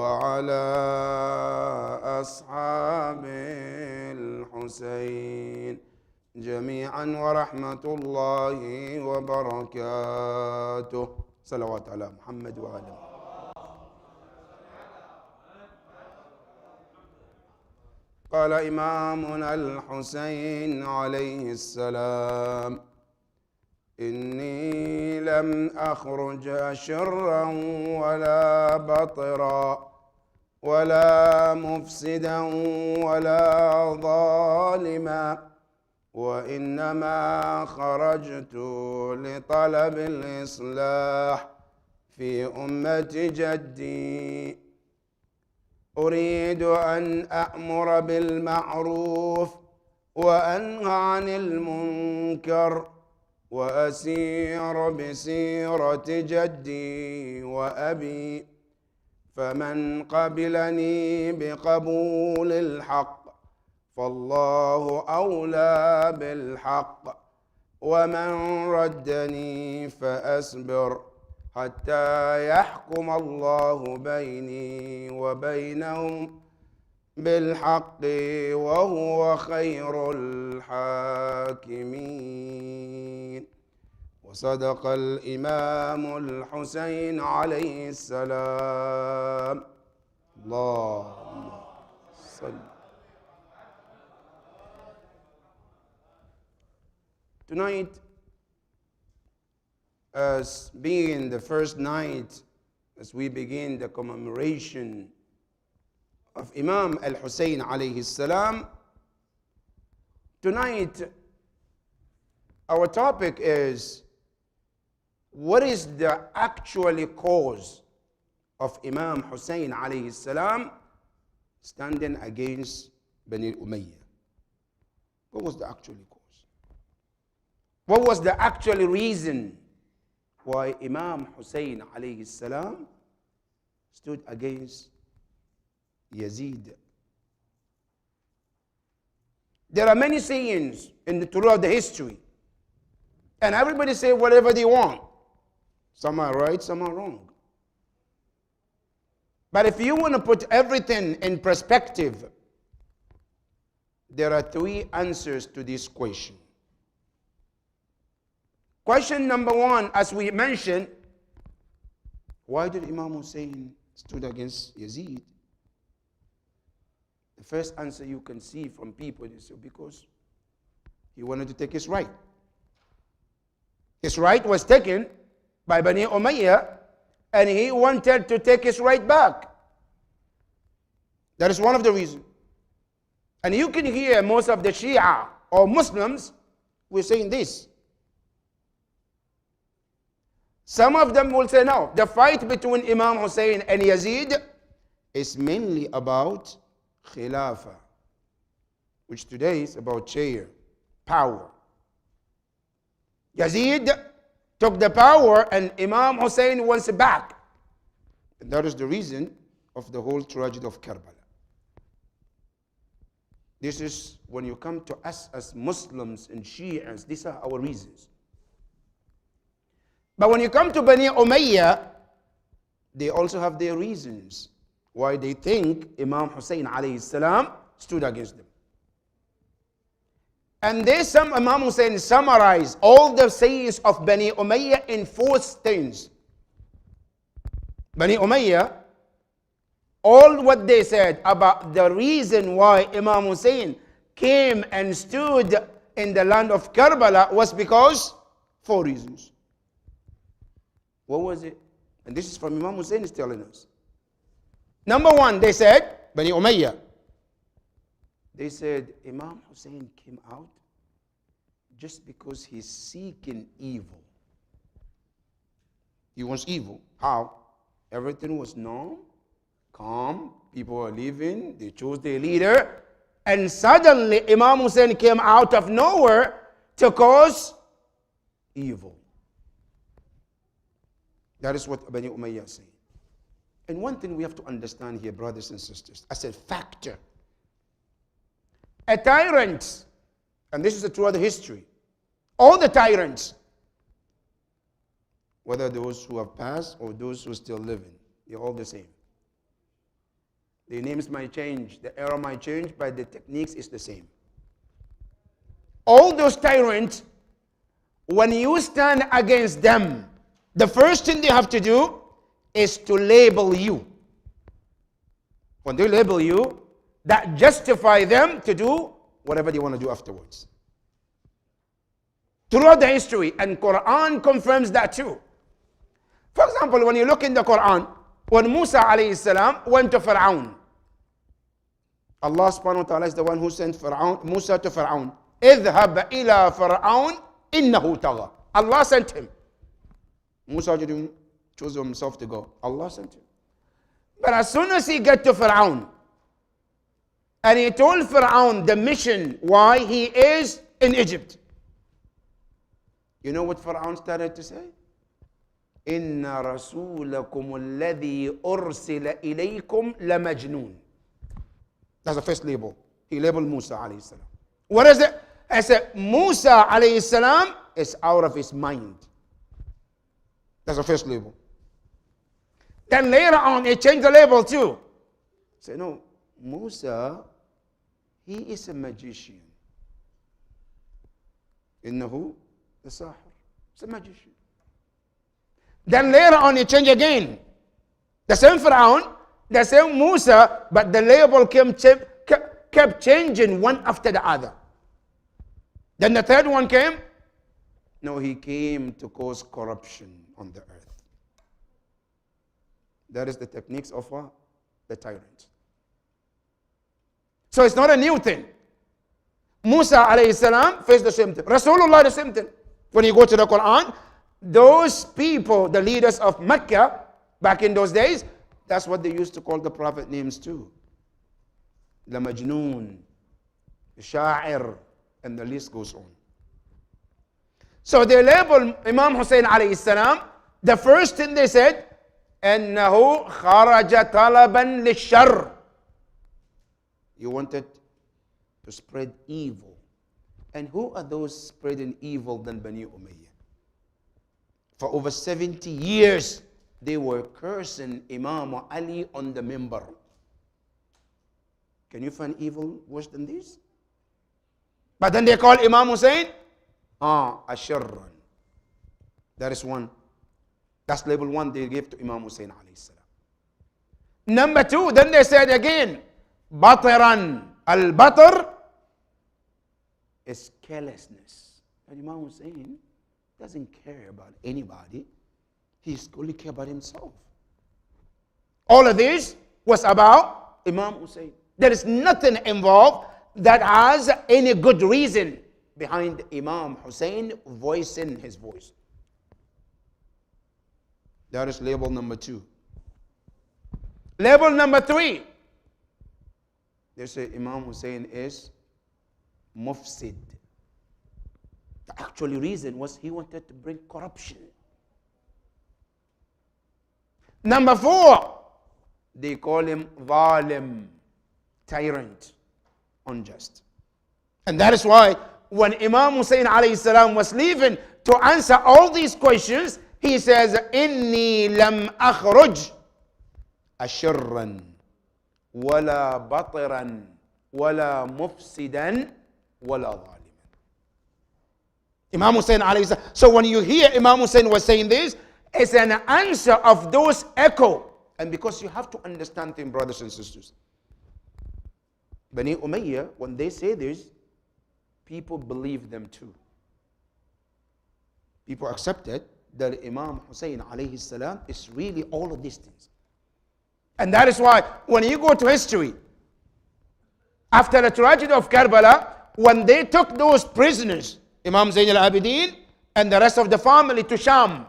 وعلى أصحاب الحسين جميعا ورحمة الله وبركاته. صلوات على محمد وعلى محمد. قال إمامنا الحسين عليه السلام: إني لم أخرج شرا ولا بطرا ولا مفسدا ولا ظالما، وإنما خرجت لطلب الإصلاح في أمة جدي، أريد أن أأمر بالمعروف وأنهى عن المنكر وأسير بسيرة جدي وأبي، فمن قبلني بقبول الحق فالله أولى بالحق، ومن ردني فأصبر حتى يحكم الله بيني وبينهم بالحق وهو خير الحاكمين. وصدق الإمام الحسين عليه السلام. اللهم صل. Tonight, as being the first night, as we begin the commemoration of Imam al-Hussein alayhi salam, tonight our topic is, what is the actual cause of Imam Hussein alayhi salam standing against Bani Umayyah? What was the actual cause? What was the actual reason why Imam Hussein alayhi salam stood against Yazid? There are many sayings throughout the history, and everybody say whatever they want. Some are right, some are wrong. But if you want to put everything in perspective, there are three answers to this question. Question number one, as we mentioned, why did Imam Hussein stood against Yazid? The first answer you can see from people is because he wanted to take his right. His right was taken by Bani Umayyah, and he wanted to take his right back. That is one of the reasons. And you can hear most of the Shia or Muslims were saying this. Some of them will say, no, the fight between Imam Hussein and Yazid is mainly about Khilafah, which today is about chair, power. Yazid took the power and Imam Hussein wants it back. And that is the reason of the whole tragedy of Karbala. This is when you come to us as Muslims and Shias, these are our reasons. But when you come to Bani Umayyah, they also have their reasons why they think Imam Hussein alayhi salam stood against them. And Imam Hussein summarized all the sayings of Bani Umayyah in 4 things. Bani Umayyah, all what they said about the reason why Imam Hussein came and stood in the land of Karbala was because 4 reasons. What was it? And this is from Imam Hussein is telling us. Number 1, they said, Bani Umayyah, they said Imam Hussein came out just because he's seeking evil. He wants evil. How? Everything was known, calm, people were living, they chose their leader, and suddenly Imam Hussein came out of nowhere to cause evil. That is what Bani Umayyah is saying. And one thing we have to understand here, brothers and sisters, as a factor, a tyrant, and this is throughout the history, all the tyrants, whether those who have passed or those who are still living, they're all the same. The names might change, the era might change, but the techniques is the same. All those tyrants, when you stand against them, the first thing they have to do is to label you. When they label you, that justify them to do whatever they want to do afterwards. Throughout the history, and Quran confirms that too. For example, when you look in the Quran, when Musa alayhi salam went to Fir'aun, Allah subhanahu wa ta'ala is the one who sent Musa to Fir'aun. اذهب إلى فرعون إنه طغى. Allah sent him. Musa didn't choose himself to go. Allah sent him. But as soon as he got to Fir'aun, and he told Fir'aun the mission why he is in Egypt, you know what Fir'aun started to say? إن رسولكم الذي أرسل إليكم لمجنون. That's the first label. He labeled Musa alayhi salam. What is it? I said, Musa alayhi salam is out of his mind. That's the first label. Then later on, he changed the label too. Say, no, Musa, he is a magician. إنه الساحر. He's a magician. Then later on, he changed again. The same Pharaoh, the same Musa, but the label kept changing one after the other. Then the third one came. No, he came to cause corruption on the earth. That is the techniques of the tyrant. So it's not a new thing. Musa alayhi salam faced the same thing. Rasulullah the same thing. When you go to the Quran, those people, the leaders of Mecca, back in those days, that's what they used to call the prophet names too. The Majnoon, the Sha'ir, and the list goes on. So they labeled Imam Hussein alayhi salam. The first thing they said, أنه خرج طلبا للشر. You wanted to spread evil. And who are those spreading evil than Bani Umayyah? For over 70 years, they were cursing Imam Ali on the minbar. Can you find evil worse than this? But then they call Imam Hussein, Asharran. That is one. That's label one they gave to Imam Hussein alayhi salam. Number two, then they said again, Batiran. Al-Batar is carelessness. And Imam Hussein doesn't care about anybody. He only cares about himself. All of this was about Imam Hussein. There is nothing involved that has any good reason behind Imam Hussein voicing his voice. That is label number two. Label number three. They say Imam Hussein is mufsid. The actual reason was he wanted to bring corruption. Number four, they call him zalim, tyrant, unjust. And that is why when Imam Hussein alayhi salam was leaving to answer all these questions, he says, Inni lam akhruj ashirran, wala batiran, wala mufsidan, wala zaliman. Imam Hussein alayhi salam. So when you hear Imam Hussein was saying this, it's an answer of those echo. And because you have to understand things, brothers and sisters. Bani Umayyah, when they say this, people believe them too. People accepted that Imam Hussein alayhi salam is really all of these things. And that is why when you go to history, after the tragedy of Karbala, when they took those prisoners, Imam Zayn al-Abidin and the rest of the family to Sham,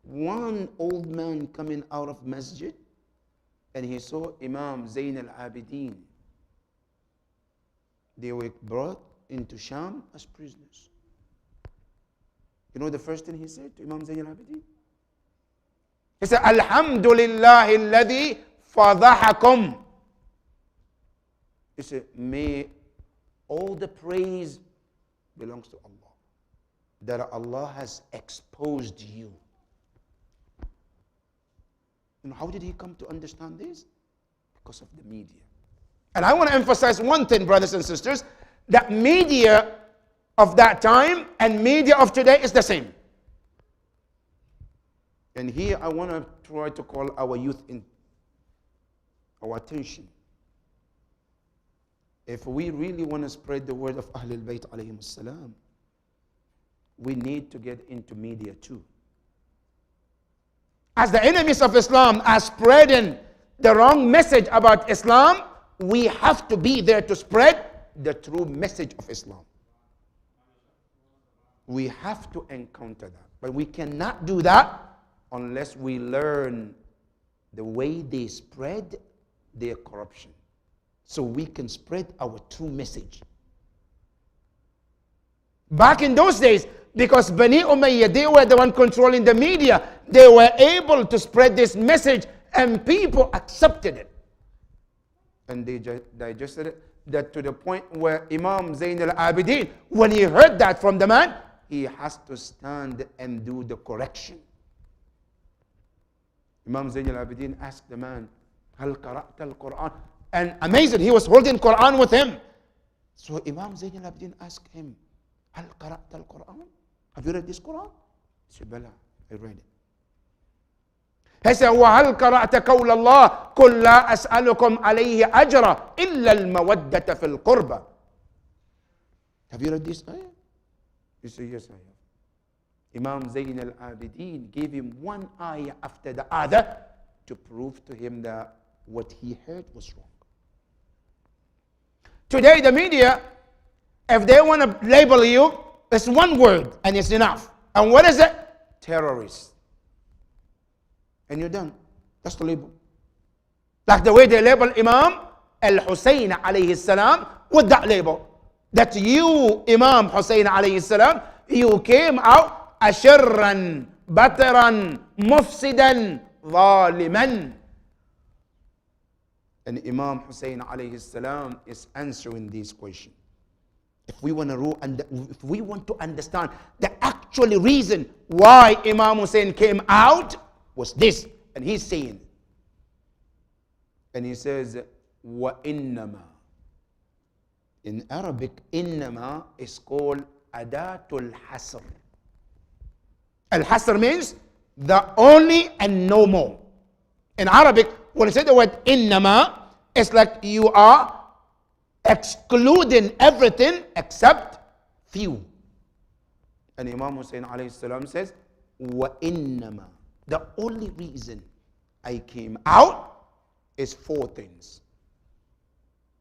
one old man coming out of masjid and he saw Imam Zayn al-Abidin. They were brought into Sham as prisoners. You know the first thing he said to Imam Zayn al-Abidin? He said, Alhamdulillahi alladhi fadahakum. He said, may all the praise belongs to Allah. That Allah has exposed you. You know, how did he come to understand this? Because of the media. And I want to emphasize one thing, brothers and sisters, that media of that time and media of today is the same. And here I want to try to call our youth in our attention. If we really want to spread the word of Ahlul Bayt alayhim salam, we need to get into media too. As the enemies of Islam are spreading the wrong message about Islam, we have to be there to spread the true message of Islam. We have to encounter that. But we cannot do that unless we learn the way they spread their corruption, so we can spread our true message. Back in those days, because Bani Umayyah, they were the one controlling the media, they were able to spread this message and people accepted it. And they digested it, that to the point where Imam Zayn al-Abidin, when he heard that from the man, he has to stand and do the correction. Imam Zayn al-Abidin asked the man, Hal qara'ta al-Quran? And amazing, he was holding Quran with him. So Imam Zayn al-Abidin asked him, Hal qara'ta al-Quran? Have you read this Quran? He said, Bala, I read it. He said, وَهَلْ قَرَأْتَ قَوْلَ اللَّهِ قُلْ لَا أَسْأَلُكُمْ عَلَيْهِ أَجْرًا إِلَّا الْمَوَدَّةَ فِي الْقُرْبَةِ. Have you read this ayah? He said, yes, I have. Imam Zayn al-Abidin gave him one ayah after the other to prove to him that what he heard was wrong. Today, the media, if they want to label you, it's one word and it's enough. And what is it? Terrorist. And you're done. That's the label. Like the way they label Imam al-Hussein alayhi salam with that label. That you, Imam Hussein alayhi salam, you came out ashirran, bataran, mufsidan, zaliman. And Imam Hussein alayhi salam is answering this question. If we want to understand the actual reason why Imam Hussein came out, was this. And he's saying, and he says, وَإِنَّمَا. In Arabic, إِنَّمَا is called Adatul Hasr. Al-Hasr means the only and no more. In Arabic, when you say the word إِنَّمَا, it's like you are excluding everything except few. And Imam Hussein alayhi salam says, وَإِنَّمَا. The only reason I came out is 4 things.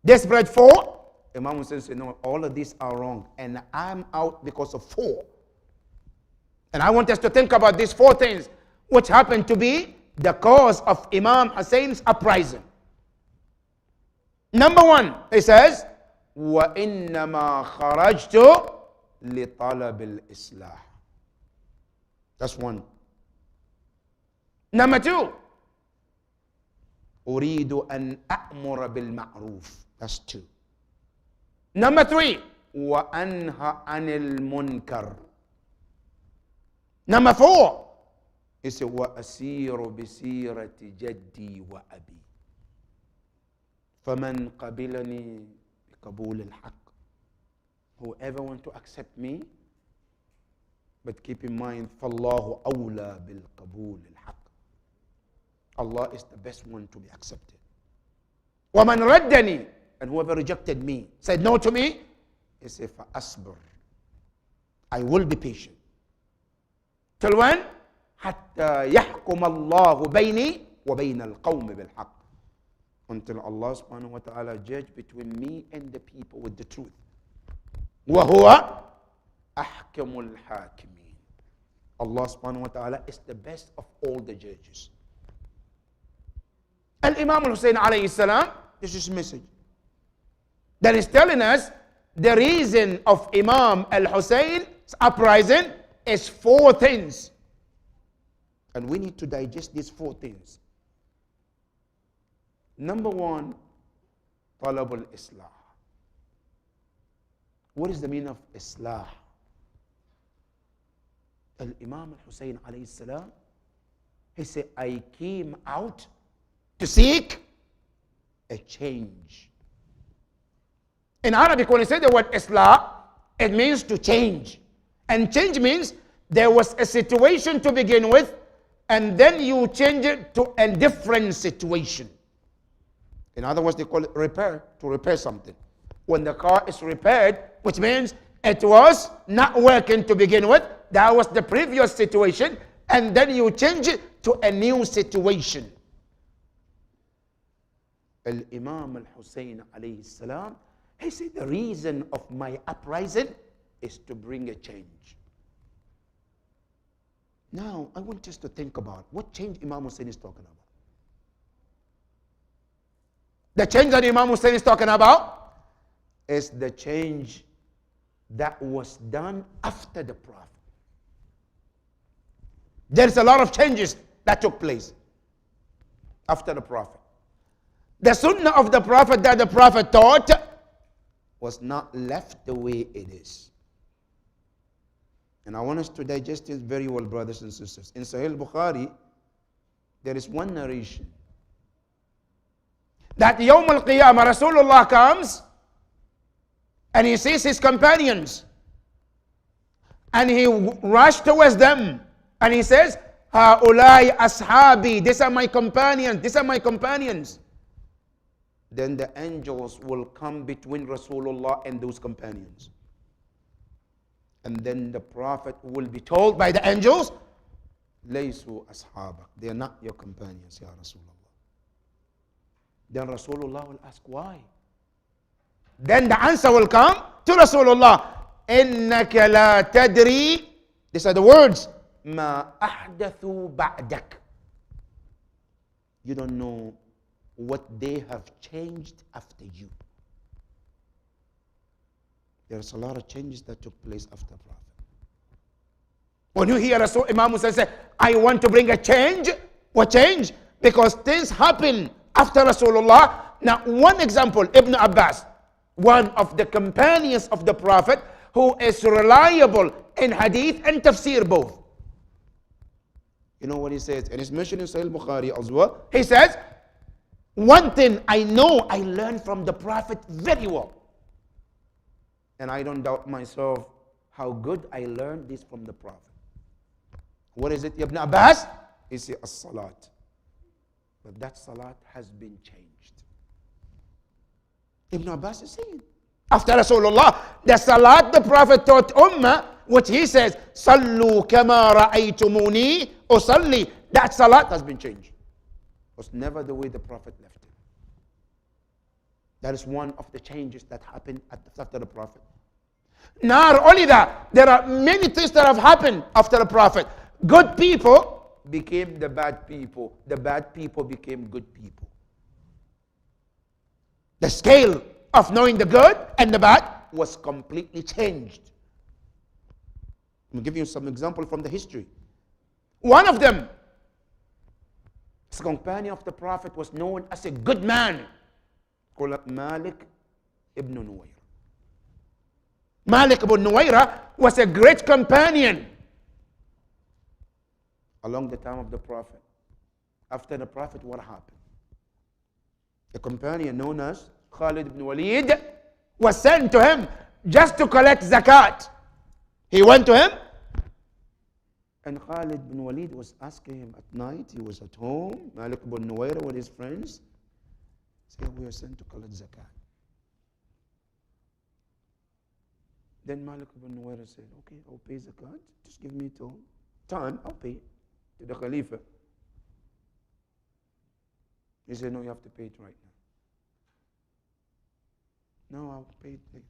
Desperate 4? Imam Hussein said, no, all of these are wrong. And I'm out because of 4. And I want us to think about these 4 things, which happen to be the cause of Imam Hussein's uprising. Number 1, he says, وَإِنَّمَا خَرَجْتُ لِطَلَبِ الْإِصْلَاحِ. That's 1. Number 2, أريد أن أأمر بالمعروف. That's 2. Number 3, وأنهى عن المنكر. Number 4, he said وأسير بسيرة جدي وأبي فمن قبلني بقبول الحق. Whoever want to accept me, but keep in mind فالله أولى بالقبول ul Haq. Allah is the best one to be accepted. وَمَنْ رَدَّنِي. And whoever rejected me, said no to me, he said, فَأَصْبِرْ. I will be patient. Till when? حَتَّى يَحْكُمَ اللَّهُ بَيْنِي وَبَيْنَ الْقَوْمِ بِالْحَقِّ. Until Allah subhanahu wa ta'ala judge between me and the people with the truth. وَهُوَ أَحْكَمُ الْحَاكِمِينَ. Allah subhanahu wa ta'ala is the best of all the judges. And Imam al-Hussein alayhi salam, this is his message. That is telling us the reason of Imam al-Hussein's uprising is 4 things. And we need to digest these 4 things. Number 1, talab al-islah. What is the meaning of islah? Al-Imam al-Hussein alayhi salam He said, I came out to seek a change. In Arabic, when you say the word Islah, it means to change. And change means there was a situation to begin with, and then you change it to a different situation. In other words, they call it repair, to repair something. When the car is repaired, which means it was not working to begin with, that was the previous situation, and then you change it to a new situation. Al-Imam al-Hussein alayhi salam, he said, the reason of my uprising is to bring a change. Now, I want us to think about what change Imam Hussein is talking about. The change that Imam Hussein is talking about is the change that was done after the Prophet. There's a lot of changes that took place after the Prophet. The sunnah of the Prophet that the Prophet taught was not left the way it is. And I want us to digest it very well, brothers and sisters. In Sahih Bukhari, there is one narration that Yawm al-Qiyamah, Rasulullah comes and he sees his companions and he rushed towards them and he says, Ha'ulai ashabi, these are my companions, these are my companions. Then the angels will come between Rasulullah and those companions. And then the Prophet will be told by the angels, Laysu ashabak, they are not your companions, Ya Rasulullah. Then Rasulullah will ask, why? Then the answer will come to Rasulullah, Innaka la tadri, these are the words, Ma ahdathu ba'dak. You don't know what they have changed after you. There's a lot of changes that took place after the Prophet. When you hear Imam Hussein say, I want to bring a change, what change? Because things happen after Rasulullah. Now, one example, Ibn Abbas, one of the companions of the Prophet, who is reliable in hadith and tafsir both. You know what he says? And it's mentioned in Sahih Bukhari as well. He says, one thing I know I learned from the Prophet very well. And I don't doubt myself how good I learned this from the Prophet. What is it, Ibn Abbas? He said, as-salat. But that salat has been changed. Ibn Abbas is saying, after Rasulullah, the salat the Prophet taught Ummah, which he says, Sallu kama ra'aytumuni usalli. That salat has been changed. It was never the way the Prophet left it. That is one of the changes that happened after the Prophet. Not only that, there are many things that have happened after the Prophet. Good people became the bad people. The bad people became good people. The scale of knowing the good and the bad was completely changed. I'm going to give you some example from the history. One of them, his companion of the Prophet, was known as a good man, called Malik ibn Nuwayra. Malik ibn Nuwayra was a great companion along the time of the Prophet. After the Prophet, what happened? A companion known as Khalid ibn Walid was sent to him just to collect zakat. He went to him, and Khalid ibn Walid was asking him at night. He was at home, Malik ibn Nuwayra with his friends. He said, we are sent to collect zakat. Then Malik ibn Nuwayra said, okay, I'll pay zakat. Just give me time, I'll pay to the Khalifa. He said, no, you have to pay it right now. No, I'll pay it later.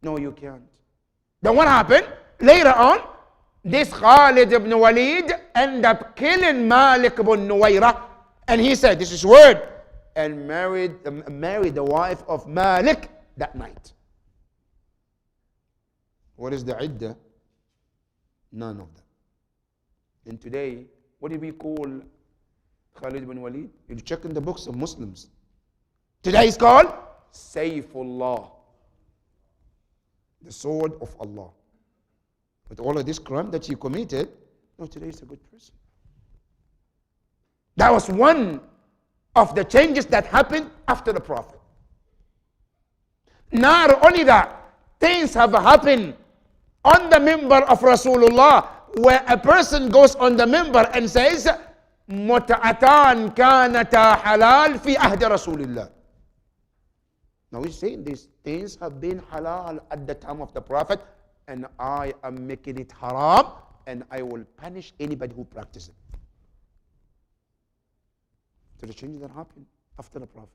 No, you can't. Then what happened? Later on, this Khalid ibn Walid ended up killing Malik ibn Nuwayra. And he said, this is word, and married the wife of Malik that night. What is the iddah? None of them. And today, what do we call Khalid ibn Walid? You check in the books of Muslims. Today it's called Sayfullah, the sword of Allah. With all of this crime that he committed, no, today he's a good person. That was one of the changes that happened after the Prophet. Not only that, things have happened on the minbar of Rasulullah, where a person goes on the minbar and says, متعتان كانتا حلال في عهد رسول الله. Now he's saying these things have been halal at the time of the Prophet, and I am making it haram, and I will punish anybody who practices it. So the change that happened after the Prophet.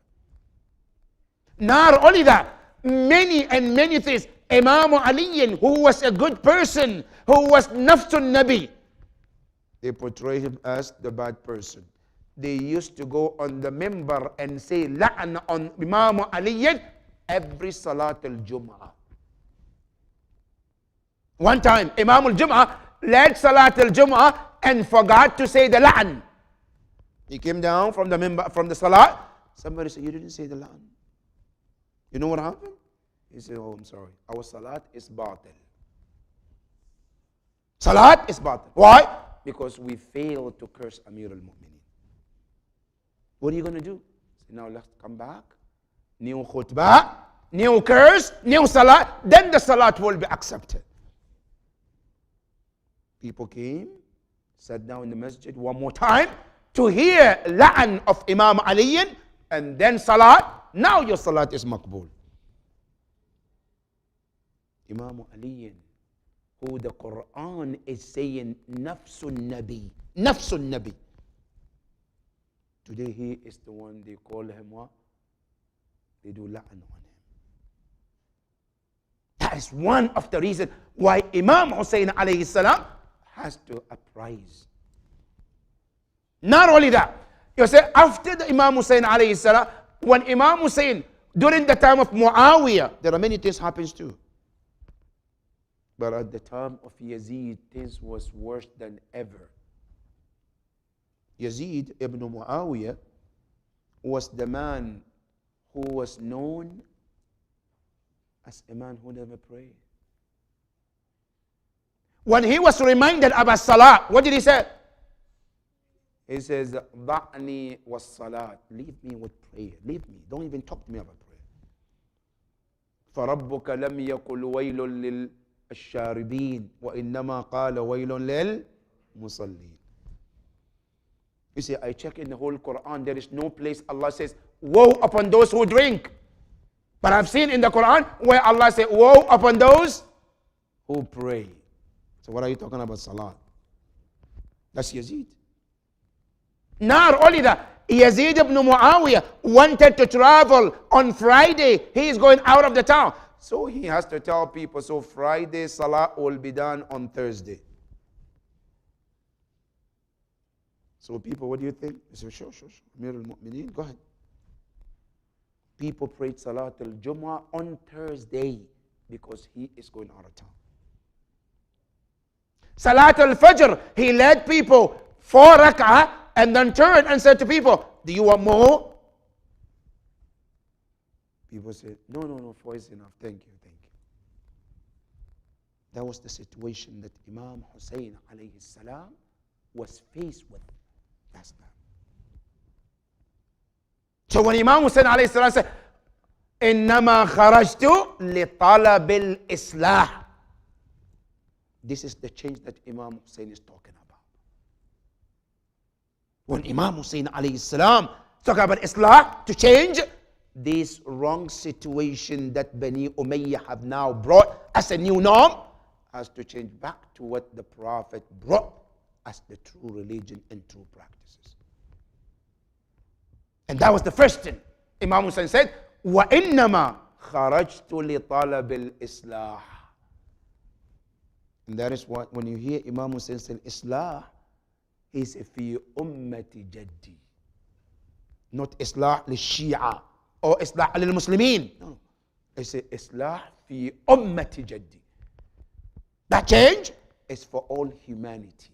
Not only that, many and many things. Imam Ali, who was a good person, who was Nafsun Nabi, they portray him as the bad person. They used to go on the minbar and say la'an on Imam Ali every Salat al-Jum'ah. One time, Imam al-Jum'ah led Salat al-Jum'ah and forgot to say the la'an. He came down from the minbar, from the Salat. Somebody said, you didn't say the la'an. You know what happened? He said, oh, I'm sorry. Our Salat is batil. Salat is batil. Why? Because we failed to curse Amir al-Mu'mineen. What are you going to do? So now let's come back. New khutbah, new curse, new salat. Then the salat will be accepted. People came, sat down in the masjid one more time to hear la'an of Imam Ali, and then salat. Now your salat is maqbool. Imam Ali, who the Quran is saying Nafsun Nabi. Nafsun Nabi. Today he is the one they call him what? They do la'an on him. That is one of the reasons why Imam Hussein alayhi salam has to uprise. Not only that, you say after the Imam Hussein alayhi salam, when Imam Hussein, during the time of Muawiyah, there are many things happens too. But at the time of Yazid, things was worse than ever. Yazid ibn Muawiyah was the man who was known as a man who never prayed. When he was reminded about Salah, what did he say? He says, Da'ni was Salat. Leave me with prayer. Leave me. Don't even talk to me about prayer. فَرَبُّكَ لَمْ يَقُلْ وَيْلٌ لِلشَّارِبِينَ وَإِنَّمَا قَالَ وَيْلٌ لِلْمُصَلِّينَ. You see, I check in the whole Quran, there is no place Allah says, woe upon those who drink. But I've seen in the Quran where Allah says, woe upon those who pray. So what are you talking about Salah? That's Yazid. Not only that, Yazid ibn Muawiyah wanted to travel on Friday. He is going out of the town. So he has to tell people, so Friday Salah will be done on Thursday. So people, what do you think? They say, sure. Amir al-Mu'mineen, go ahead. People prayed Salat al-Jum'ah on Thursday because he is going out of town. Salat al-Fajr, he led people 4 rak'ah and then turned and said to people, do you want more? People said, no, 4 is enough. Thank you. That was the situation that Imam Hussein alayhi salam was faced with. That's that. So when Imam Hussein alayhi salam said, إِنَّمَا خَرَجْتُ لِطَلَبِ الْإِصْلَاحِ, this is the change that Imam Hussein is talking about. When Imam Hussein alayhi salam talk about Islah, to change this wrong situation that Bani Umayyah have now brought as a new norm, has to change back to what the Prophet brought as the true religion and true practices. And that was the first thing. Imam Hussein said, وَإِنَّمَا خَرَجْتُ لِطَلَبِ الْإِصْلَاحِ. And that is what, when you hear Imam Hussein say Islah, he says, فِي أُمَّةِ جَدِّي. Not Islah للشيعة or Islah للمسلمين. No. He says Islah فِي أُمَّةِ جَدِّي. That change is for all humanity.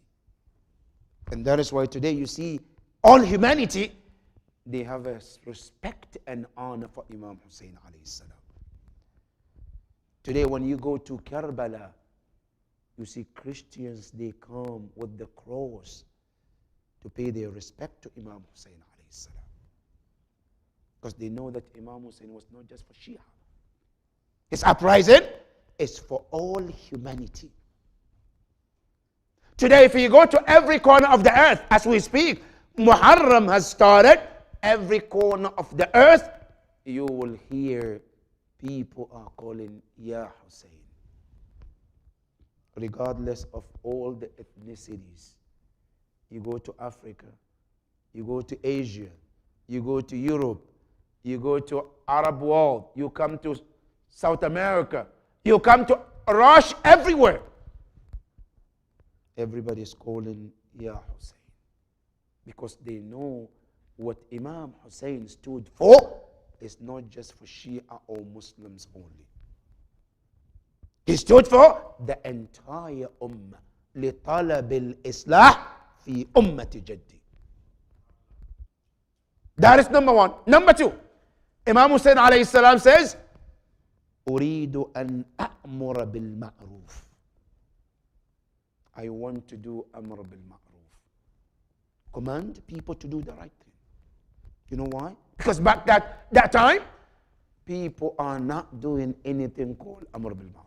And that is why today you see all humanity, they have a respect and honor for Imam Hussein alayhi salam. Today when you go to Karbala, you see Christians, they come with the cross to pay their respect to Imam Hussein alayhi salam. Because they know that Imam Hussein was not just for Shia. His uprising is for all humanity. Today, if you go to every corner of the earth as we speak, Muharram has started. Every corner of the earth, you will hear people are calling Ya Hussein. Regardless of all the ethnicities. You go to Africa, you go to Asia, you go to Europe, you go to Arab world, you come to South America, you come to Rush, everywhere. Everybody is calling Ya Hussein. Because they know what Imam Hussein stood for is not just for Shia or Muslims only. He stood for the entire ummah. لطلب الإصلاح في أمة جدي. That is number one. Number two, Imam Hussein alayhi salam says, أريد أن أأمر بالمعروف. I want to do أمر بالمعروف. Command people to do the right thing. You know why? Because back that time, people are not doing anything called أمر بالمعروف.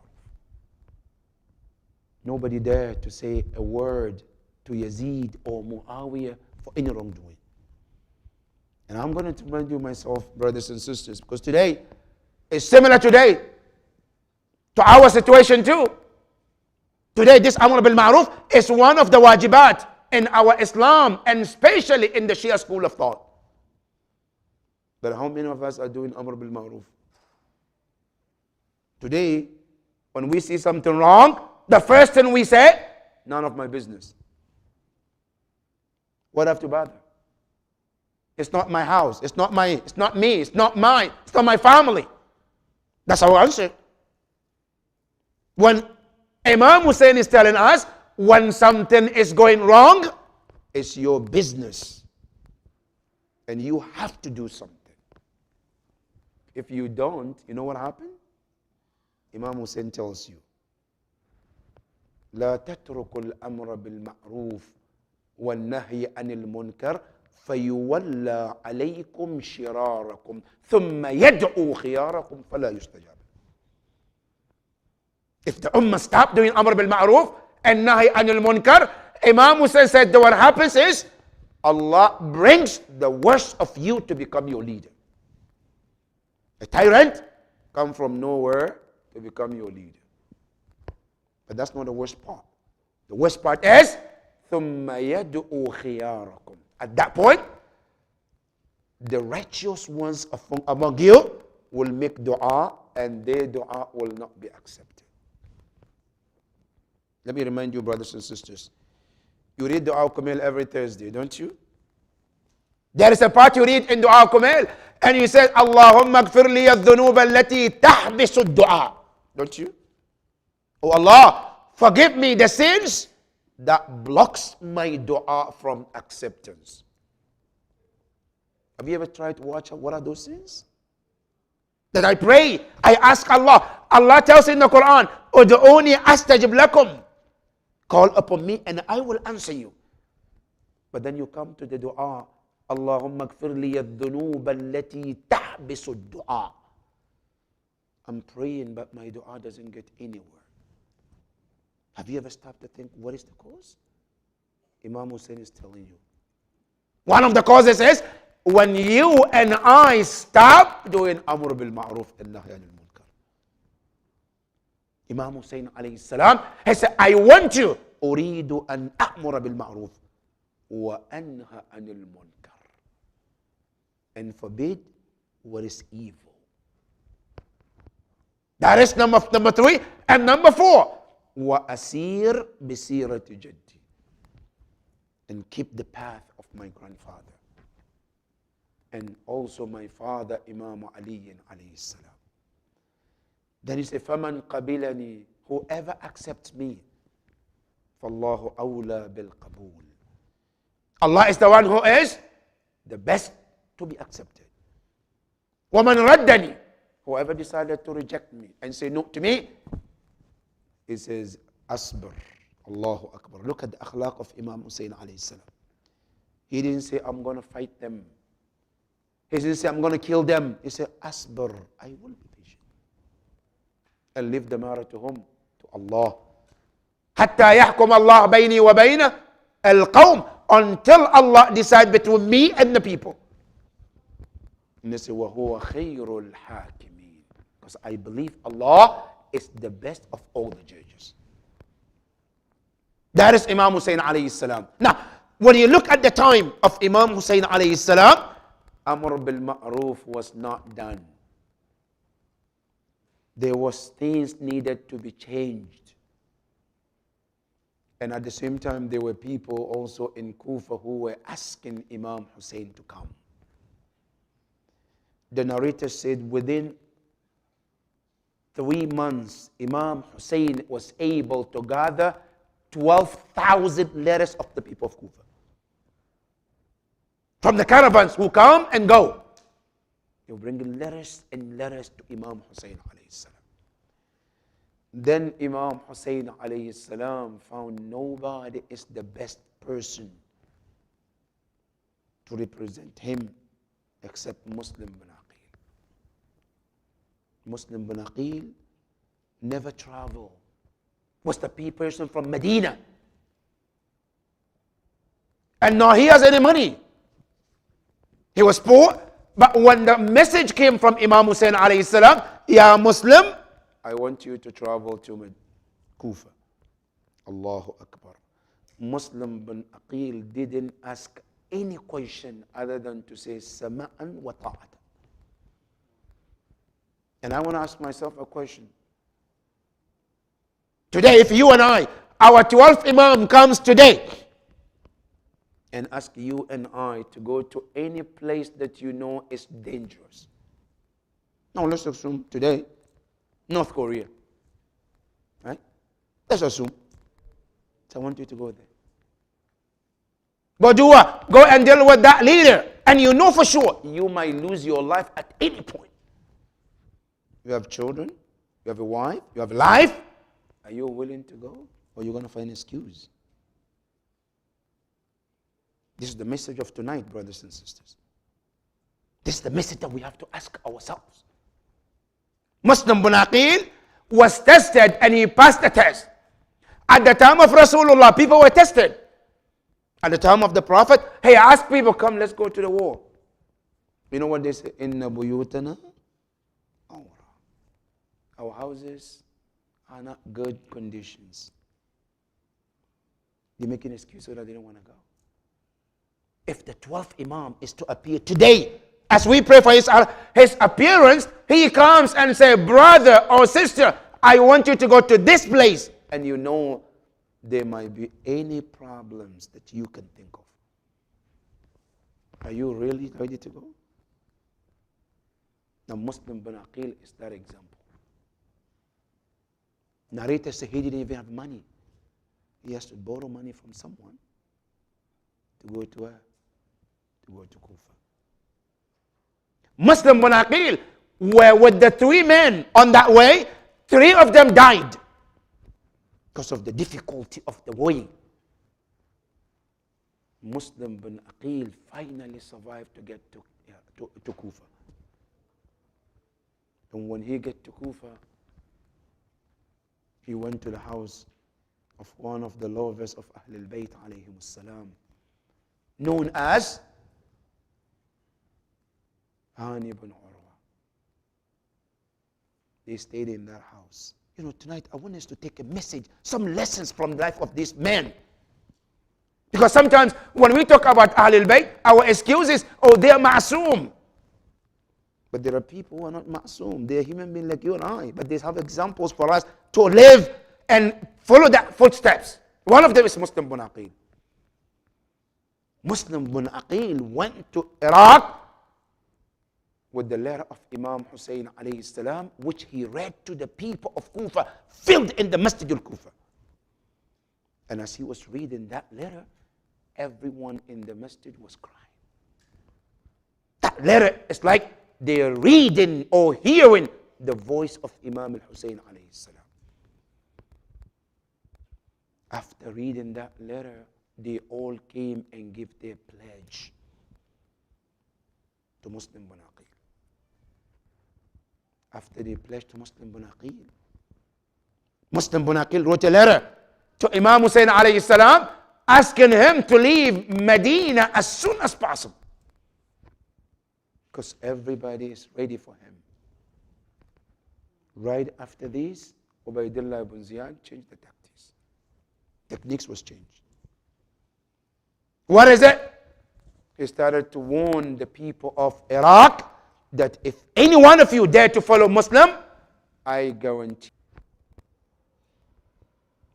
Nobody dared to say a word to Yazid or Muawiyah for any wrongdoing. And I'm going to remind you myself, brothers and sisters, because today is similar today to our situation too. Today, this Amr bil Ma'ruf is one of the wajibat in our Islam, and especially in the Shia school of thought. But how many of us are doing Amr bil Ma'ruf? Today, when we see something wrong, the first thing we say, none of my business. What have to bother? It's not my house. It's not me. It's not mine. It's not my family. That's our answer. When Imam Hussein is telling us, when something is going wrong, it's your business. And you have to do something. If you don't, you know what happens? Imam Hussein tells you, لا تتركوا الأمر بالمعروف والنهي عن المنكر فيولى عليكم شراركم ثم يدعو خياركم فلا يستجاب. If the ummah stop doing Amr bil Ma'ruf and Nahi anil Munkar, Imam Hussein said that what happens is Allah brings the worst of you to become your leader. A tyrant come from nowhere to become your leader. But that's not the worst part. The worst part is ثُمَّ يَدْعُوا خِيَارَكُمْ. At that point, the righteous ones among you will make dua, and their dua will not be accepted. Let me remind you, brothers and sisters, you read Dua Kumail every Thursday, don't you? There is a part you read in Dua Kumail, and you say, Allahumma gfir li al-dhunub allati tahbisu ad-dua. Don't you? Oh Allah, forgive me the sins that blocks my dua from acceptance. Have you ever tried to watch what are those sins? That I pray, I ask Allah. Allah tells in the Quran, Udu'uni astajib lakum. Call upon me and I will answer you. But then you come to the dua, Allahumma gfir li al-dhunub allati tahbisu ad-dua. I'm praying, but my dua doesn't get anywhere. Have you ever stopped to think, what is the cause? Imam Hussein is telling you. One of the causes is, when you and I stop doing Amr bil Ma'ruf and Nahy anil Munkar. Imam Hussein alayhi salam, he said, I want you, أريد أن أأمر بالمعروف وأنهى عن المنكر. And forbid what is evil. That is number three. And number four, وأسير بسيرة Jeddah. And keep the path of my grandfather. And also my father, Imam Ali alayhi salam. Then he said, فَمَنْ قَبِلَنِي, whoever accepts me, فَاللَّهُ أَوْلَى بِالْقَبُولِ. Allah is the one who is the best to be accepted. وَمَنْ رَدَّنِي, whoever decided to reject me and say no to me, he says, Asbir. Allahu Akbar. Look at the akhlaq of Imam Hussein alayhi salam. He didn't say, I'm going to fight them. He didn't say, I'm going to kill them. He said, Asbir, I will be patient. And leave the matter to whom? To Allah. حتى يحكم الله بيني وبين القوم, until Allah decide between me and the people. And they say, وَهُوَ خَيْرُ الْحَاكِمِينَ. Because I believe Allah is the best of all the judges. That is Imam Hussein alayhi salam. Now, when you look at the time of Imam Hussein alayhi salam, Amr bil Ma'ruf was not done. There was things needed to be changed. And at the same time, there were people also in Kufa who were asking Imam Hussein to come. The narrator said within 3 months, Imam Hussein was able to gather 12,000 letters of the people of Kufa. From the caravans who come and go. They were bringing letters and letters to Imam Hussein alayhi salam. Then Imam Hussein alayhi salam found nobody is the best person to represent him except Muslim bin Aqil. Muslim bin Aqil never traveled. Was the person from Medina. And now he has any money. He was poor, but when the message came from Imam Hussein alayhi salam, Ya Muslim, I want you to travel to Kufa. Allahu Akbar. Muslim bin Aqil didn't ask any question other than to say Sama'an wa ta'atan. And I want to ask myself a question. Today, if you and I, our 12th Imam comes today and ask you and I to go to any place that you know is dangerous. Now let's assume today, North Korea. Right? Let's assume. So I want you to go there. But do what? Go and deal with that leader. And you know for sure you might lose your life at any point. You have children, you have a wife, you have life. Are you willing to go? Or are you going to find an excuse? This is the message of tonight, brothers and sisters. This is the message that we have to ask ourselves. Muslim bin Aqil was tested and he passed the test. At the time of Rasulullah, people were tested. At the time of the Prophet, he asked people, come, let's go to the war. You know what they say? Inna buyutana awra. Our houses are not good conditions. They make an excuse so that they don't want to go. If the 12th Imam is to appear today, as we pray for his appearance, he comes and says, brother or sister, I want you to go to this place. And you know there might be any problems that you can think of. Are you really ready to go? Now Muslim bin Aqil is that example. Narrator said he didn't even have money. He has to borrow money from someone to go to where? To go to Kufa. Muslim bin Aqil were with the 3 men on that way. 3 of them died because of the difficulty of the way. Muslim bin Aqil finally survived to get to Kufa. And when he get to Kufa, he went to the house of one of the lovers of Ahlul Bayt alayhim salam, known as Hani ibn Urwa. They stayed in their house. You know, tonight I want us to take a message, some lessons from the life of these men. Because sometimes when we talk about Ahlul Bayt, our excuse is, oh, they are ma'soom. But there are people who are not ma'soom. They are human beings like you and I. But they have examples for us to live and follow that footsteps. One of them is Muslim bin Aqil. Muslim bin Aqil went to Iraq with the letter of Imam Hussein alayhi salam, which he read to the people of Kufa, filled in the Masjid-e-Ali. And as he was reading that letter, everyone in the masjid was crying. That letter is like they're reading or hearing the voice of Imam al-Hussein alayhi salam. After reading that letter, they all came and gave their pledge to Muslim bin Aqil. After they pledged to Muslim bin Aqil, Muslim bin Aqil wrote a letter to Imam Hussein alayhi salam asking him to leave Medina as soon as possible, because everybody is ready for him. Right after this, Ubaidullah ibn Ziyad changed the tactics. Techniques was changed. What is it? He started to warn the people of Iraq that if any one of you dare to follow Muslim, I guarantee.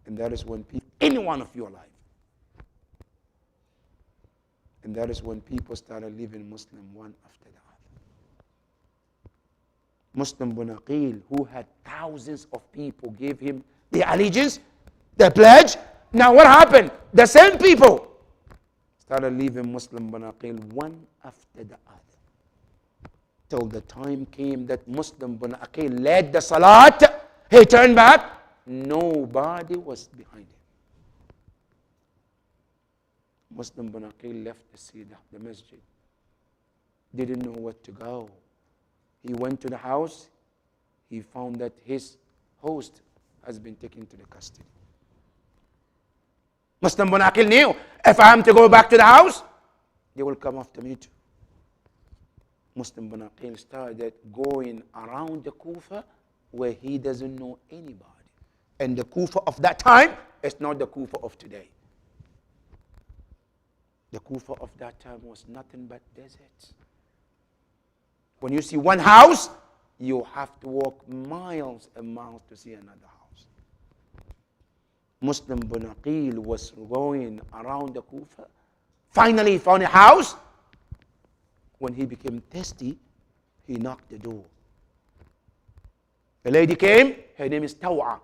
And that is when people, any one of you alive. And that is when people started leaving Muslim one after the other. Muslim bin Aqil, who had thousands of people, gave him the allegiance, the pledge. Now what happened? The same people started leaving Muslim bin Aqil one after the other, till the time came that Muslim bin Aqil led the salat. He turned back. Nobody was behind him. Muslim bin Aqil left the masjid. Didn't know what to go. He went to the house. He found that his host has been taken to the custody. Muslim bin Aqil knew, if I am to go back to the house, they will come after me too. Muslim bin Aqil started going around the Kufa where he doesn't know anybody. And the Kufa of that time is not the Kufa of today. The Kufa of that time was nothing but deserts. When you see one house, you have to walk miles and miles to see another house. Muslim bin Aqil was going around the Kufa. Finally, he found a house. When he became thirsty, he knocked the door. The lady came. Her name is Taw'a.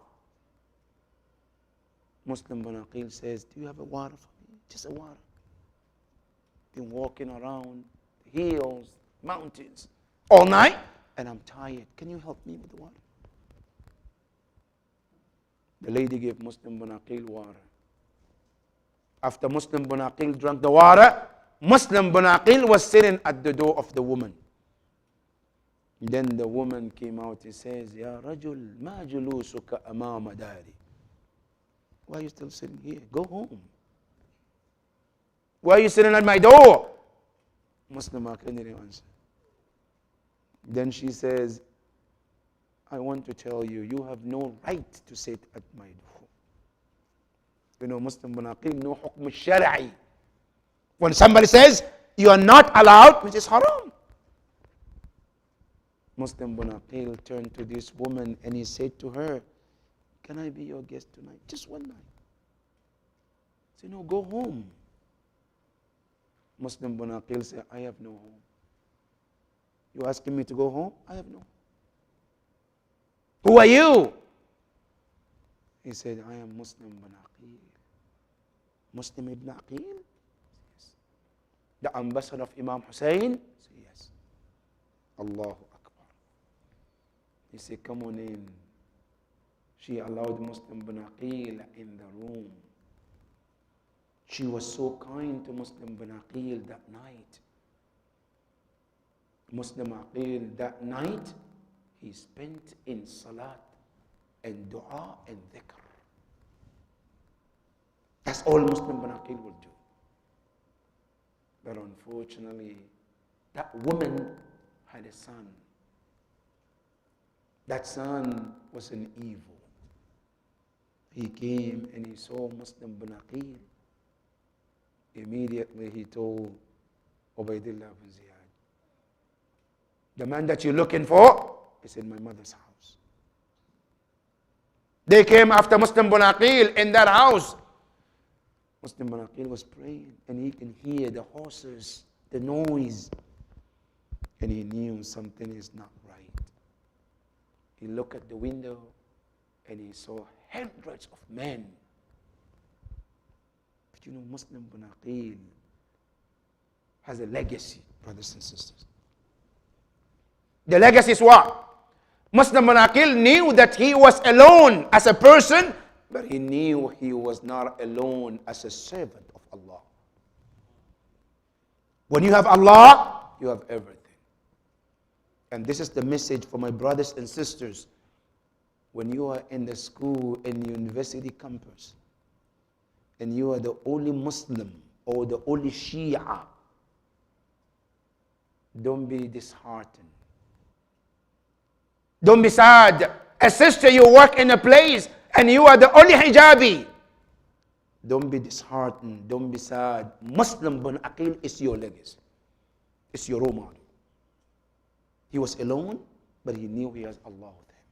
Muslim bin Aqil says, do you have a water for me? Just a water. Been walking around the hills, mountains, all night, and I'm tired. Can you help me with the water? The lady gave Muslim bin Aqil water. After Muslim bin Aqil drank the water, Muslim bin Aqil was sitting at the door of the woman. Then the woman came out and says, Ya Rajul, ma julusuka amama dari. Why are you still sitting here? Go home. Why are you sitting at my door? Muslim Aqil didn't answer. Then she says, I want to tell you, you have no right to sit at my door. You know, Muslim bin Aqil, no hukm al-shari'i. When somebody says, you are not allowed, which is haram. Muslim bin Aqil turned to this woman and he said to her, can I be your guest tonight? Just one night. He said, no, go home. Muslim bin Aqil said, I have no home. You asking me to go home? I have no home. Who are you? He said, I am Muslim bin Aqil. Muslim ibn Aqil? Yes. The ambassador of Imam Hussein? Yes. Allahu Akbar. He said, come on in. She allowed Muslim bin Aqil in the room. She was so kind to Muslim bin Aqil that night. Muslim Aqil that night, he spent in salat and dua and dhikr. That's all Muslim bin Aqil will do. But unfortunately, that woman had a son. That son was an evil. He came and he saw Muslim bin Aqil. Immediately he told Ubaidullah ibn Ziyad, the man that you're looking for is in my mother's house. They came after Muslim bin Aqil in that house. Muslim bin Aqil was praying and he can hear the horses, the noise. And he knew something is not right. He looked at the window and he saw hundreds of men. But you know, Muslim bin Aqil has a legacy, brothers and sisters. The legacy is what? Muslim bin Aqil knew that he was alone as a person, but he knew he was not alone as a servant of Allah. When you have Allah, you have everything. And this is the message for my brothers and sisters. When you are in the school, in the university campus, and you are the only Muslim or the only Shia, don't be disheartened. Don't be sad. A sister, you work in a place and you are the only hijabi. Don't be disheartened. Don't be sad. Muslim bin Aqil is your legacy. It's your role model. He was alone, but he knew he has Allah with him.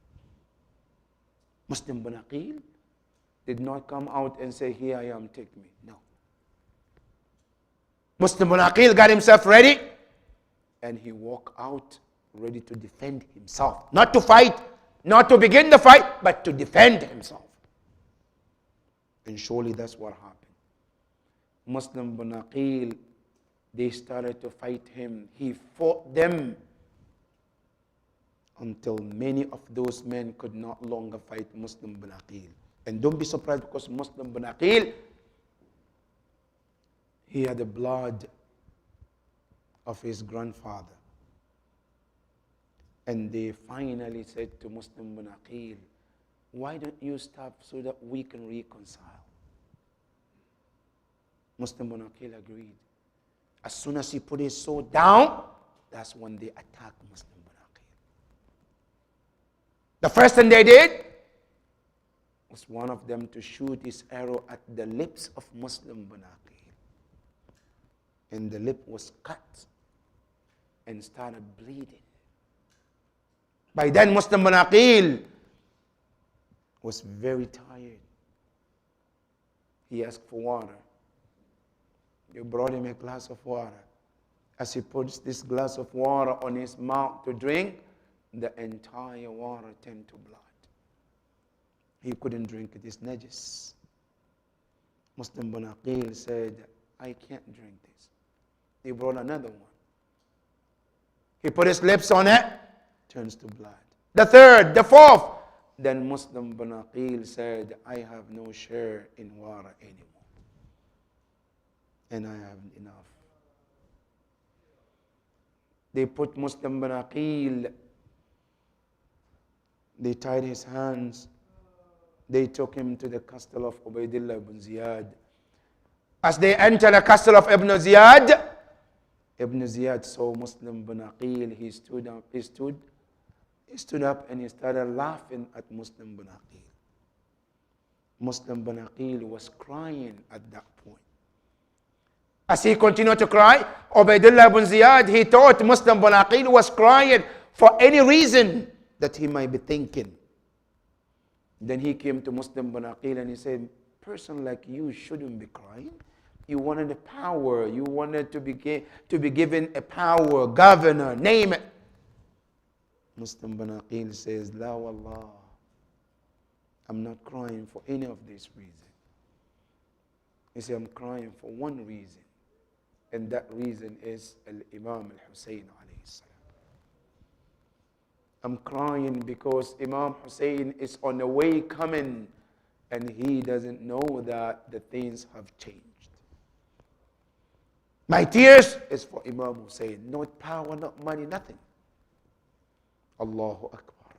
Muslim bin Aqil did not come out and say, here I am, take me. No. Muslim bin Aqil got himself ready and he walked out ready to defend himself. Not to fight, not to begin the fight, but to defend himself. And surely that's what happened. Muslim bin Aqil, they started to fight him. He fought them until many of those men could not longer fight Muslim bin Aqil. And don't be surprised, because Muslim bin Aqil, he had the blood of his grandfather. And they finally said to Muslim bin Aqil, why don't you stop so that we can reconcile? Muslim bin Aqil agreed. As soon as he put his sword down, that's when they attacked Muslim bin Aqil. The first thing they did was one of them to shoot his arrow at the lips of Muslim bin Aqil. And the lip was cut and started bleeding. By then, Muslim bin Aqil was very tired. He asked for water. They brought him a glass of water. As he puts this glass of water on his mouth to drink, the entire water turned to blood. He couldn't drink it. It's najis. Muslim bin Aqil said, I can't drink this. He brought another one. He put his lips on it, turns to blood. The third, the fourth. Then Muslim bin Aqil said, I have no share in water anymore. And I have enough. They put Muslim bin Aqil, they tied his hands. They took him to the castle of Ubaidillah ibn Ziyad. As they entered the castle of Ibn Ziyad, Ibn Ziyad saw Muslim bin Aqil. He stood up and he started laughing at Muslim bin Aqil. Muslim bin Aqil was crying at that point. As he continued to cry, Ubaidillah ibn Ziyad, he thought Muslim bin Aqil was crying for any reason that he might be thinking. Then he came to Muslim bin Aqil and he said, person like you shouldn't be crying. You wanted a power. You wanted to be given a power, governor, name it. Muslim bin Aqil says, La wallah, I'm not crying for any of these reasons. He said, I'm crying for one reason. And that reason is Imam al-Hussein alayhi salam. I'm crying because Imam Hussein is on the way coming and he doesn't know that the things have changed. My tears is for Imam Hussein. Not power, not money, nothing. Allahu Akbar.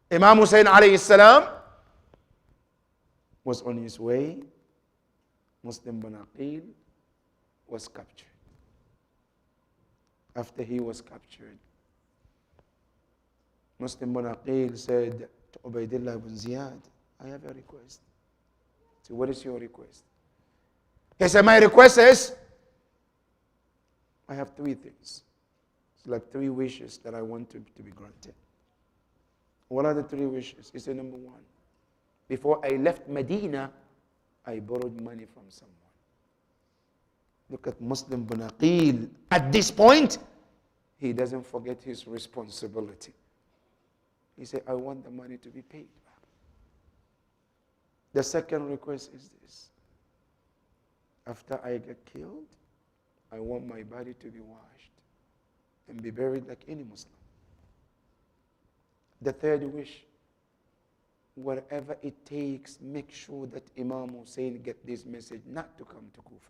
Imam Hussein alayhi salam was on his way. Muslim bin Aqil was captured. After he was captured, Muslim bin Aqil said to Ubaidillah ibn Ziyad, I have a request. So what is your request? He said, my request is, I have three things. It's like three wishes that I want to be granted. What are the three wishes? He said, number one, before I left Medina, I borrowed money from someone. Look at Muslim bin Aqil. At this point, he doesn't forget his responsibility. He said, I want the money to be paid back. The second request is this. After I get killed, I want my body to be washed and be buried like any Muslim. The third wish, whatever it takes, make sure that Imam Hussein get this message not to come to Kufa.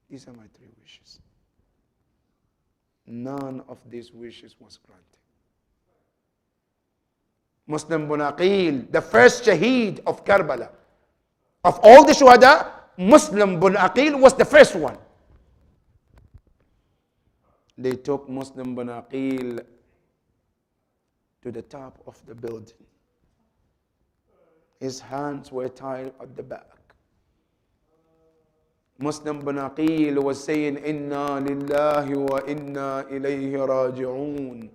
These are my three wishes. None of these wishes was granted. Muslim bin Aqil, the first shaheed of Karbala. Of all the shuhada, Muslim bin Aqil was the first one. They took Muslim bin Aqil to the top of the building. His hands were tied at the back. Muslim bin Aqil was saying, Inna lillahi wa inna ilayhi raji'un.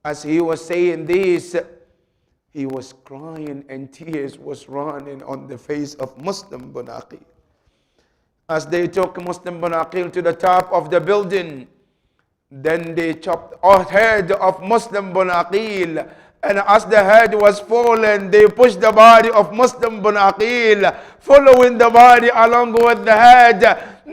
As he was saying this, he was crying and tears was running on the face of Muslim bin Aqil. As they took Muslim bin Aqil to the top of the building, then they chopped off the head of Muslim bin Aqil. And as the head was fallen, they pushed the body of Muslim bin Aqil, following the body along with the head.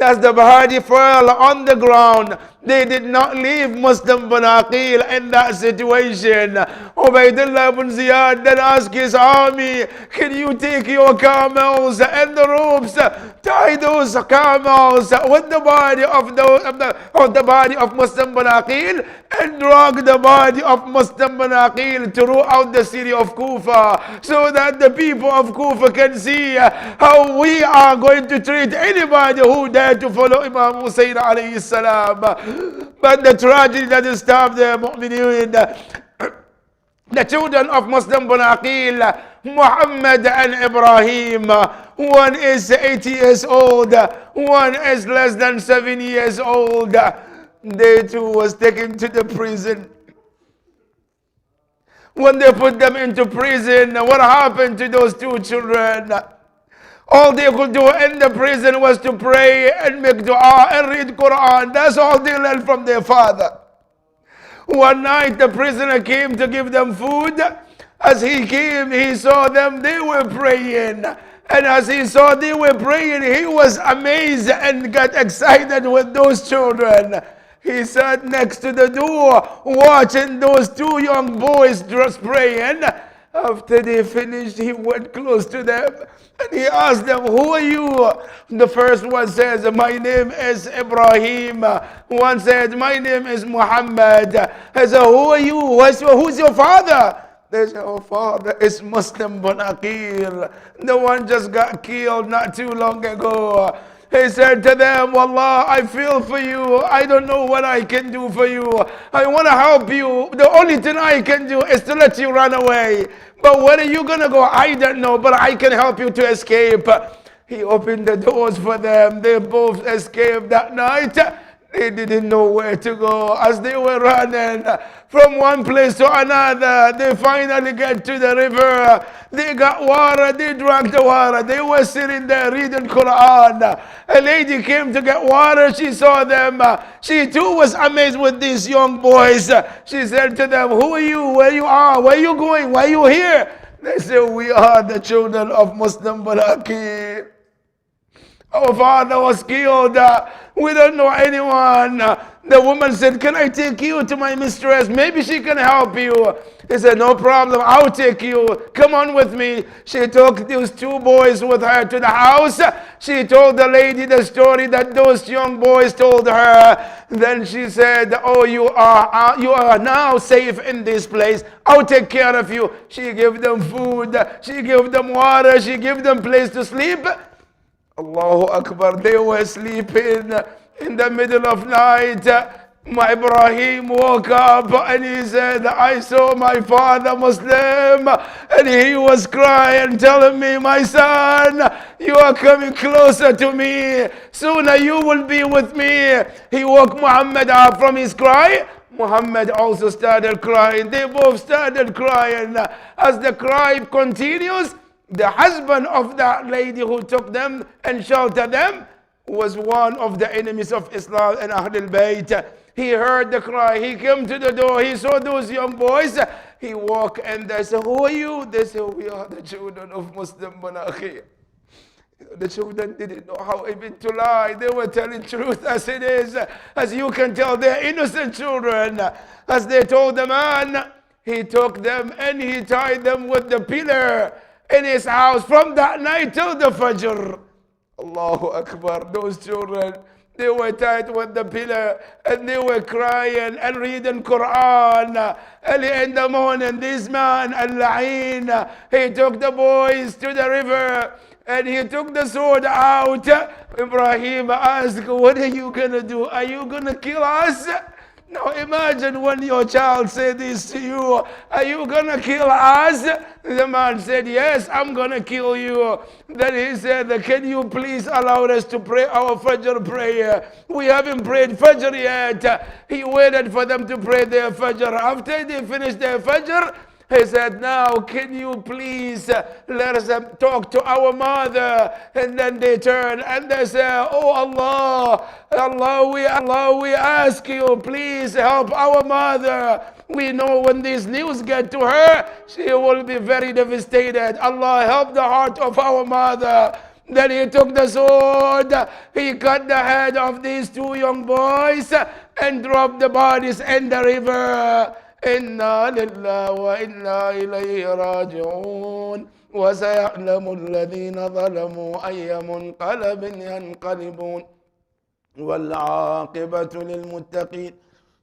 As the body fell on the ground, they did not leave Muslim bin Aqil in that situation. Ubaydullah ibn Ziyad then asked his army, can you take your camels and the ropes, tie those camels with the body of the body of Muslim bin Aqil, and drag the body of Muslim bin Aqil throughout the city of Kufa, so that the people of Kufa can see how we are going to treat anybody who dared to follow Imam Hussein alayhi salam. But the tragedy that stopped the mu'mineen, the children of Muslim bin Aqil, Muhammad and Ibrahim, one is 80 years old, one is less than 7 years old. They too was taken to the prison. When they put them into prison, what happened to those two children? All they could do in the prison was to pray and make dua and read Quran. That's all they learned from their father. One night the prisoner came to give them food. As he came, he saw them, they were praying. And as he saw they were praying, he was amazed and got excited with those children. He sat next to the door watching those two young boys just praying. After they finished, he went close to them and he asked them, who are you? The first one says, my name is Ibrahim. One said, my name is Muhammad. I said, who are you? Who's your father? They said, our father is Muslim bin Aqil. The one just got killed not too long ago. He said to them, Wallah, I feel for you. I don't know what I can do for you. I want to help you. The only thing I can do is to let you run away. But where are you going to go? I don't know, but I can help you to escape. He opened the doors for them. They both escaped that night. They didn't know where to go. As they were running from one place to another, they finally get to the river. They got water, they drank the water. They were sitting there reading Quran. A lady came to get water. She saw them. She too was amazed with these young boys. She said to them, who are you? Where you are? Where are you going? Why are you here? They said, we are the children of Muslim bin Aqil. Our father was killed. We don't know anyone. The woman said, can I take you to my mistress? Maybe she can help you. He said, no problem. I'll take you. Come on with me. She took those two boys with her to the house. She told the lady the story that those young boys told her. Then she said, oh, you are now safe in this place. I'll take care of you. She gave them food. She gave them water. She gave them place to sleep. Allahu Akbar, they were sleeping in the middle of night. My Ibrahim woke up and he said, I saw my father Muslim, and he was crying, telling me, my son, you are coming closer to me. Sooner you will be with me. He woke Muhammad up from his cry. Muhammad also started crying. They both started crying. As the cry continues, the husband of that lady who took them and sheltered them was one of the enemies of Islam and Ahlul Bayt. He heard the cry. He came to the door. He saw those young boys. He walked and they said, who are you? They said, we are the children of Muslim bin Aqil. The children didn't know how even to lie. They were telling truth as it is. As you can tell, they're innocent children. As they told the man, he took them and he tied them with the pillar in his house from that night till the Fajr. Allahu Akbar. Those children, they were tied with the pillar and they were crying and reading Quran. Early in the morning, this man, Al-La'in, he took the boys to the river and he took the sword out. Ibrahim asked, what are you going to do? Are you going to kill us? Now imagine when your child said this to you, are you gonna kill us? The man said, yes, I'm gonna kill you. Then he said, can you please allow us to pray our Fajr prayer? We haven't prayed Fajr yet. He waited for them to pray their Fajr. After they finished their Fajr, he said, now can you please let us talk to our mother? And then they turn and they say, oh Allah, Allah, we ask you, please help our mother. We know when this news get to her, she will be very devastated. Allah, help the heart of our mother. Then he took the sword, he cut the head of these two young boys and dropped the bodies in the river. إنا لله وإنا إليه راجعون وسيعلم الذين ظلموا أي منقلب ينقلبون والعاقبة للمتقين.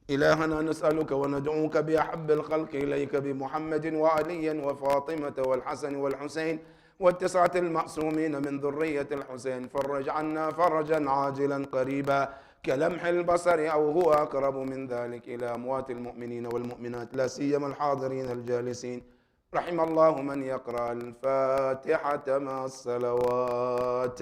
إلهنا نسألك وندعوك بأحب الخلق إليك بمحمد وعلي وفاطمة والحسن والحسين والتسعة المعصومين من ذرية الحسين. فرج عنا فرجا عاجلا قريبا كلمح البصر أو هو أقرب من ذلك إلى أموات المؤمنين والمؤمنات لا سيما الحاضرين الجالسين. رحم الله من يقرأ الفاتحة مع الصلوات.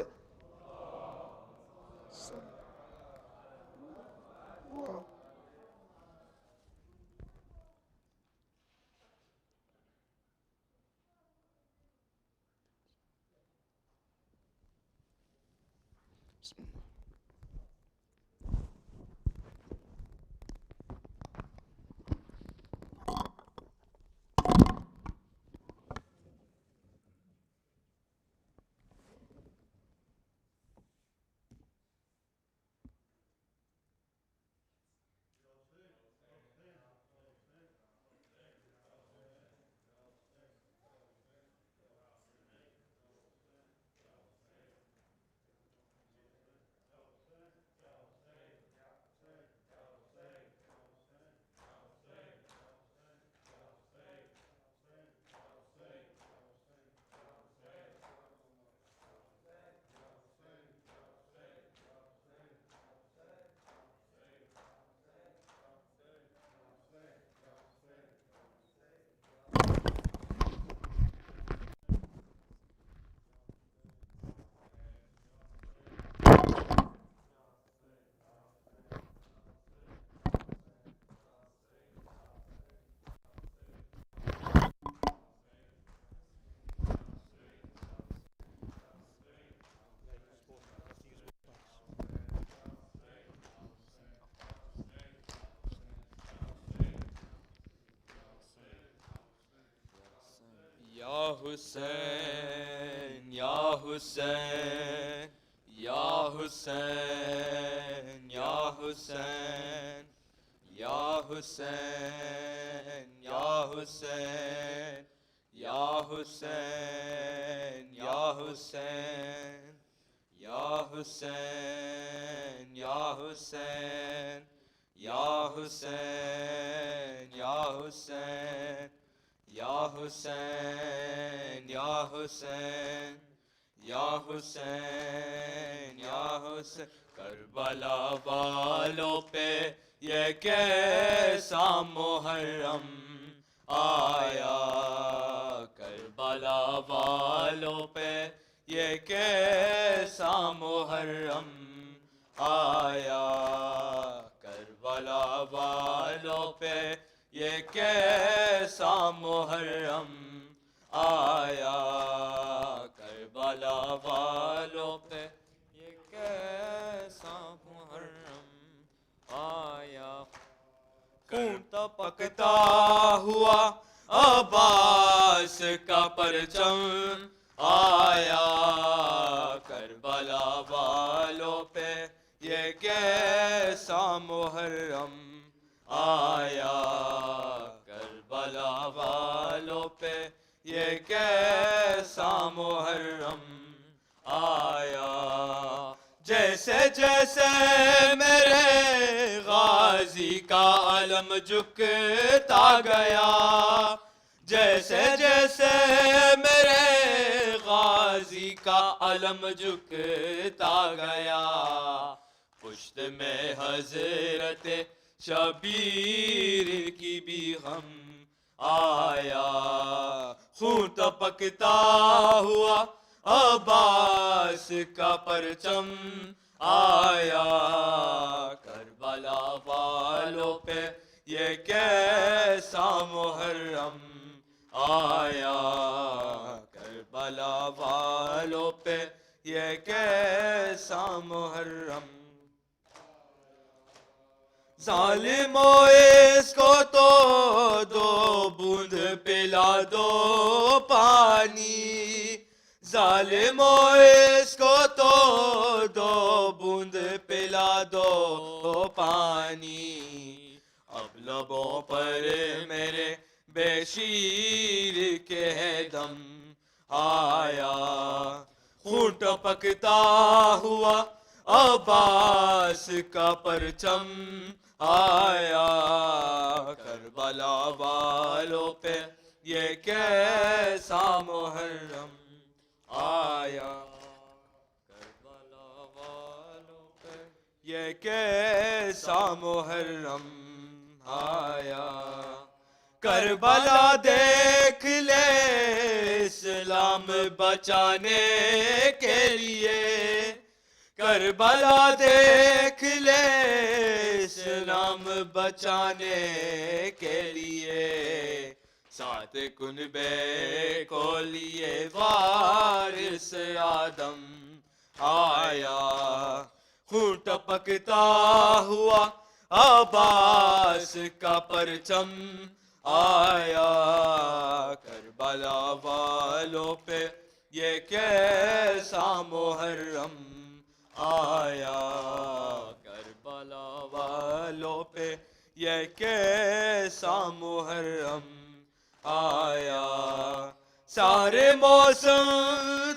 Ya Hussein, Ya Hussein, Ya Hussein, Ya Hussein, Ya Hussein, Ya Hussein, Ya Hussein, Ya Hussein, Ya Hussein, Ya Hussein, Ya Hussein, Ya Hussein, Ya Hussein, Ya Hussein, Ya Hussein, Ya Hussein. Karbala वालों पे ये कैसा मुहर्रम आया, Karbala वालों पे ये कैसा मुहर्रम आया, Karbala वालों पे ये कैसा मुहर्रम आया, करबला वालों पे ये कैसा मुहर्रम आया। खून टपकता हुआ अब्बास का परचम आया, करबला वालों पे ये कैसा मुहर्रम आया, करबला वालों पे ये कैसा मुहर्रम آیا جیسے جیسے میرے غازی کا علم جھکتا گیا جیسے جیسے میرے غازی کا علم جھکتا گیا پشت میں حضرت شبیر کی بھی غم آیا خون ٹپکتا ہوا عباس کا پرچم آیا کربلا والوں پہ یہ کیسا محرم آیا کربلا والوں پہ یہ کیسا محرم ظالمو اس کو تو دو بوند پلا دو پانی ظالمو اس کو تو دو بوند پلا دو پانی اب لبوں پر میرے بے شیر کے دم آیا خون ٹپکتا ہوا عباس کا پرچم آیا کربلا والوں پہ یہ کیسا محرم آیا کربلا والوں پہ یہ کیسا محرم آیا کربلا دیکھ لے اسلام بچانے کے لیے کربلا دیکھ لے اسلام بچانے کے لیے سات کنبے کو لیے وارث آدم آیا خون ٹپکتا ہوا عباس کا پرچم آیا کربلا والوں پہ یہ کیسا محرم آیا کربلا والوں پہ یہ کیسا محرم آیا سارے موسم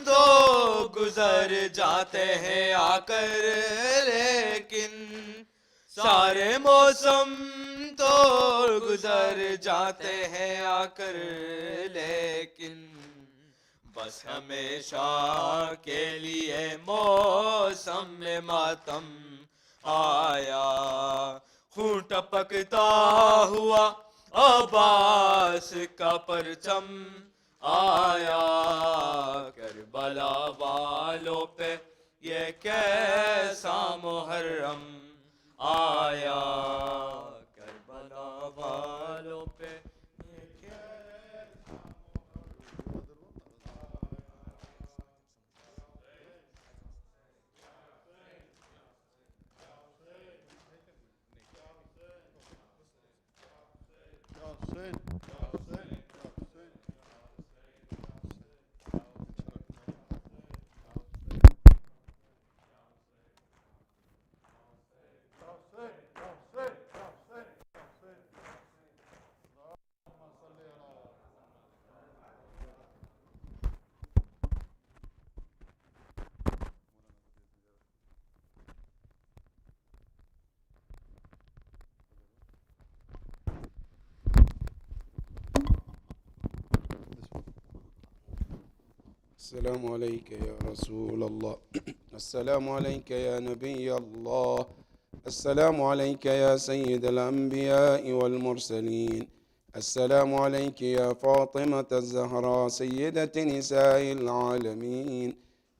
تو گزر جاتے ہیں آ کر لیکن سارے موسم تو گزر جاتے ہیں آ کر لیکن بس ہمیشہ کے لیے موسم میں ماتم آیا خون ٹپکتا ہوا عباس کا پرچم آیا کربلا والوں پہ یہ کیسا محرم آیا کربلا والوں پہ السلام عليك يا رسول الله السلام عليك يا نبي الله السلام عليك يا سيد الأنبياء والمرسلين السلام عليك يا فاطمة الزهراء سيدة نساء العالمين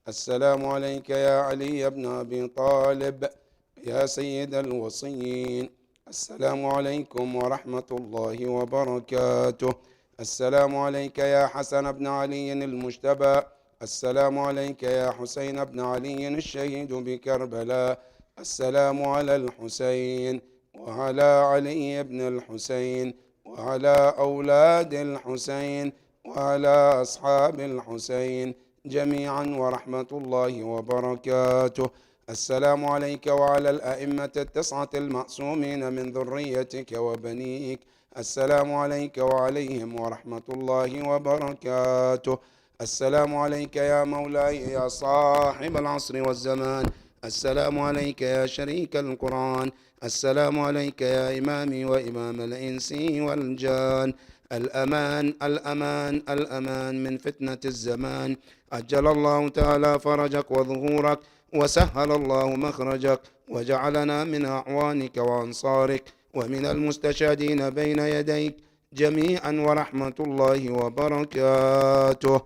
السلام عليك يا علي بن أبي طالب يا سيد الوصيين السلام عليكم ورحمة الله وبركاته السلام عليك يا حسن بن علي المجتبى السلام عليك يا حسين بن علي الشهيد بكربلاء السلام على الحسين وعلى علي بن الحسين وعلى أولاد الحسين وعلى أصحاب الحسين جميعا ورحمة الله وبركاته السلام عليك وعلى الأئمة التسعة المعصومين من ذريتك وبنيك السلام عليك وعليهم ورحمة الله وبركاته السلام عليك يا مولاي يا صاحب العصر والزمان. السلام عليك يا شريك القرآن. السلام عليك يا إمامي وإمام الإنس والجان. الأمان الأمان الأمان من فتنة الزمان. أجل الله تعالى فرجك وظهورك، وسهل الله مخرجك، وجعلنا من أعوانك وأنصارك ومن المستشهدين بين يديك جميعا، ورحمة الله وبركاته.